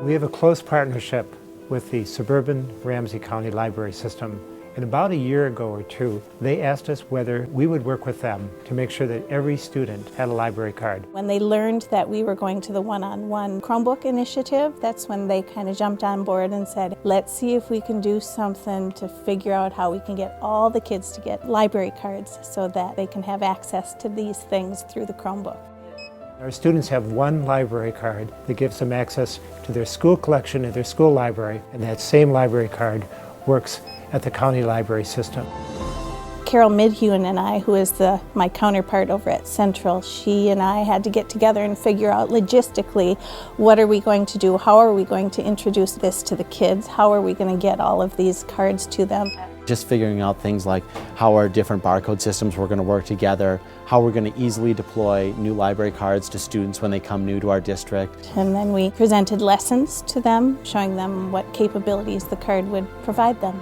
We have a close partnership with the suburban Ramsey County Library System. And about a year ago or two, they asked us whether we would work with them to make sure that every student had a library card. When they learned that we were going to the one-on-one Chromebook initiative, that's when they kind of jumped on board and said, let's see if we can do something to figure out how we can get all the kids to get library cards so that they can have access to these things through the Chromebook. Our students have one library card that gives them access to their school collection at their school library, and that same library card works at the county library system. Carol Midhewen and I, who is my counterpart over at Central, she and I had to get together and figure out logistically what are we going to do, how are we going to introduce this to the kids, how are we going to get all of these cards to them. Just figuring out things like how our different barcode systems were going to work together, how we're going to easily deploy new library cards to students when they come new to our district. And then we presented lessons to them, showing them what capabilities the card would provide them.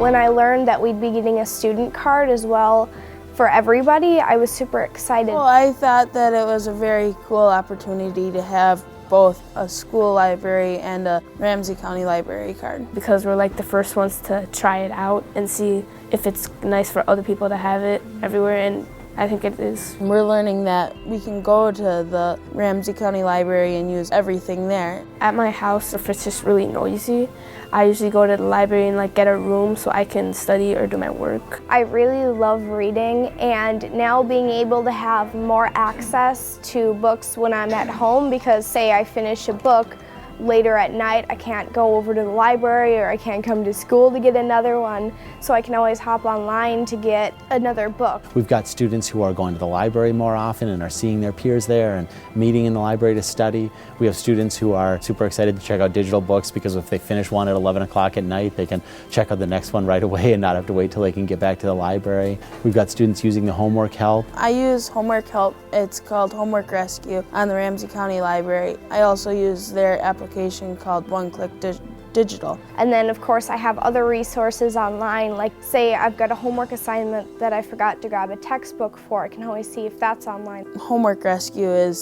When I learned that we'd be getting a student card as well for everybody, I was super excited. Well, I thought that it was a very cool opportunity to have both a school library and a Ramsey County Library card. Because we're like the first ones to try it out and see if it's nice for other people to have it everywhere, and I think it is. We're learning that we can go to the Ramsey County Library and use everything there. At my house, if it's just really noisy, I usually go to the library and get a room so I can study or do my work. I really love reading, and now being able to have more access to books when I'm at home, because say I finish a book later at night, I can't go over to the library or I can't come to school to get another one, so I can always hop online to get another book. We've got students who are going to the library more often and are seeing their peers there and meeting in the library to study. We have students who are super excited to check out digital books because if they finish one at 11 o'clock at night, they can check out the next one right away and not have to wait till they can get back to the library. We've got students using the homework help. I use Homework Help. It's called Homework Rescue on the Ramsey County Library. I also use their application called One Click Digital. And then of course I have other resources online, like say I've got a homework assignment that I forgot to grab a textbook for, I can always see if that's online. Homework Rescue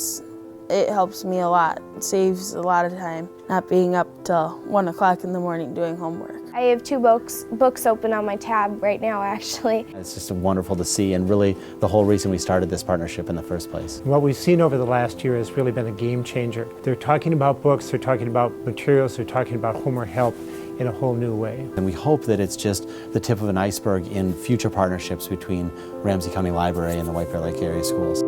it helps me a lot. It saves a lot of time, not being up till 1 o'clock in the morning doing homework. I have two books open on my tab right now, actually. It's just wonderful to see, and really the whole reason we started this partnership in the first place. What we've seen over the last year has really been a game changer. They're talking about books, they're talking about materials, they're talking about homework help in a whole new way. And we hope that it's just the tip of an iceberg in future partnerships between Ramsey County Library and the White Bear Lake area schools.